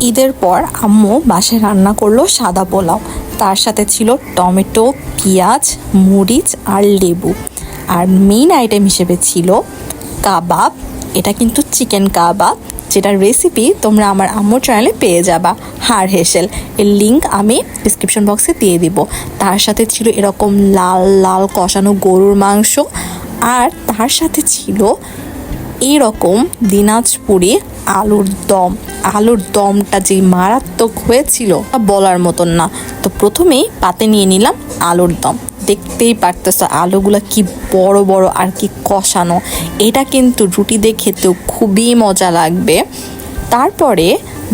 ঈদের পর আম্মু বাসায় রান্না করলো সাদা পোলাও। তার সাথে ছিল টমেটো, পেঁয়াজ, মরিচ আর লেবু। আর মেইন আইটেম হিসেবে ছিল কাবাব। এটা কিন্তু চিকেন কাবাব, যেটার রেসিপি তোমরা আমার আম্মুর চ্যানেলে পেয়ে যাবা, হাড় হেসেল। এর লিঙ্ক আমি ডিসক্রিপশন বক্সে দিয়ে দিব। তার সাথে ছিল এরকম লাল লাল কষানো গরুর মাংস, আর তার সাথে ছিল এইরকম দিনাজপুরি আলুর দম। আলুর দমটা যে মারাত্মক হয়েছিল বলার মতন না। তো প্রথমেই পাতে নিয়ে নিলাম আলুর দম। দেখতেই পারতেছো আলুগুলো কি বড় বড় আর কি কষানো। এটা কিন্তু রুটি দিয়ে খেতেও খুবই মজা লাগবে। তারপরে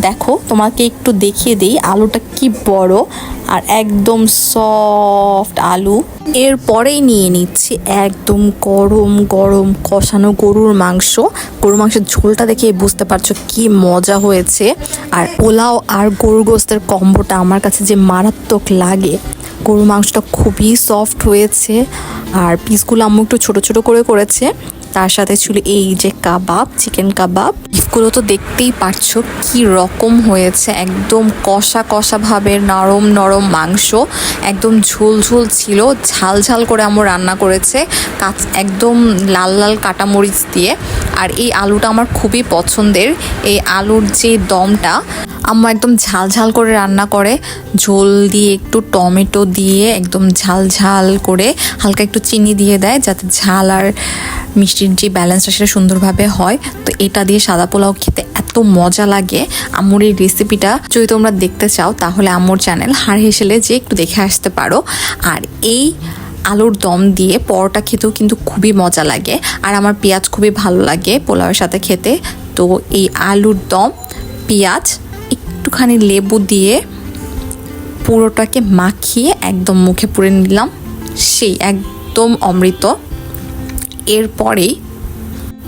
দেখো, তোমাকে একটু দেখিয়ে দিই আলুটা কি বড় আর একদম সফট আলু। এরপরেই নিয়ে নিচ্ছি একদম গরম গরম কষানো গরুর মাংস। গরুর মাংসের ঝোলটা দেখে বুঝতে পারছো কি মজা হয়েছে। আর পোলাও আর গরুর গোস্তের কম্বোটা আমার কাছে যে মারাত্মক লাগে। গরুর মাংসটা খুবই সফট হয়েছে, আর পিসগুলো আম্মু একটু ছোট ছোট করে করেছে। তার সাথে ছিল এই যে কাবাব, চিকেন কাবাব। পিসগুলো তো দেখতেই পারছো কি রকম হয়েছে, একদম কষা কষা ভাবে নরম নরম মাংস, একদম ঝোল ঝোল ছিল। ঝাল ঝাল করে আম্মু রান্না করেছে, একদম লাল লাল কাটামরিচ দিয়ে। আর এই আলুটা আমার খুবই পছন্দের। এই আলুর যে দমটা আম্মু একদম ঝাল ঝাল করে রান্না করে, ঝোল দিয়ে একটু টমেটো দিয়ে একদম ঝাল ঝাল করে হালকা একটু চিনি দিয়ে দেয়, যাতে ঝাল আর মিষ্টির যে ব্যালেন্সটা সেটা সুন্দরভাবে হয়। তো এটা দিয়ে সাদা পোলাও খেতে এত মজা লাগে। আম্মুর এই রেসিপিটা যদি তোমরা দেখতে চাও তাহলে আম্মুর চ্যানেল হাড় হেসেলে যে একটু দেখে আসতে পারো। আর এই আলুর দম দিয়ে পরোটা খেতেও কিন্তু খুবই মজা লাগে। আর আমার পেঁয়াজ খুবই ভালো লাগে পোলাওয়ের সাথে খেতে। তো এই আলুর দম, পেঁয়াজ, একটুখানি লেবু দিয়ে পুরোটাকে মাখিয়ে একদম মুখে পুরে নিলাম, সেই একদম অমৃত। এরপরেই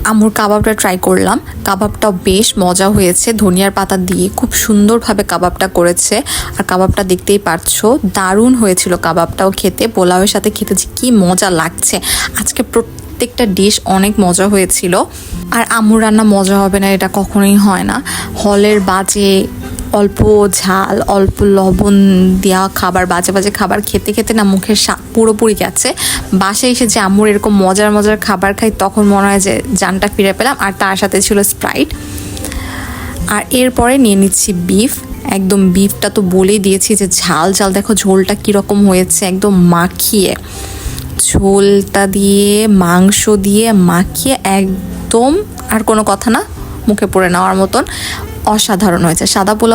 আম্মুর কাবাবটা ট্রাই করলাম। কাবাবটাও বেশ মজা হয়েছে, ধনিয়ার পাতা দিয়ে খুব সুন্দরভাবে কাবাবটা করেছে। আর কাবাবটা দেখতেই পারছো দারুণ হয়েছিল কাবাবটাও খেতে। পোলাওয়ের সাথে খেতে যে কি মজা লাগছে। আজকে প্রত্যেকটা ডিশ অনেক মজা হয়েছিল। আর আম্মুর রান্না মজা হবে না এটা কখনোই হয় না। হলের বাজে অল্প ঝাল, অল্প লবণ দেওয়া খাবার, বাজে বাজে খাবার খেতে খেতে না মুখের স্বাদ পুরোপুরি গেছে। বাসায় এসে যে আম্মুর এরকম মজার মজার খাবার খাই তখন মনে হয় যে জানটা ফিরে পেলাম। আর তার সাথে ছিল স্প্রাইট। আর এরপরে নিয়ে নিচ্ছি বিফ। একদম বিফটা তো বলেই দিয়েছি যে ঝাল ঝাল। দেখো ঝোলটা কীরকম হয়েছে, একদম মাখিয়ে, ঝোলটা দিয়ে মাংস দিয়ে মাখিয়ে একদম আর কোনো কথা না, মুখে পড়ে নেওয়ার মতন অসাধারণ হয়েছে। সাদা পোলাও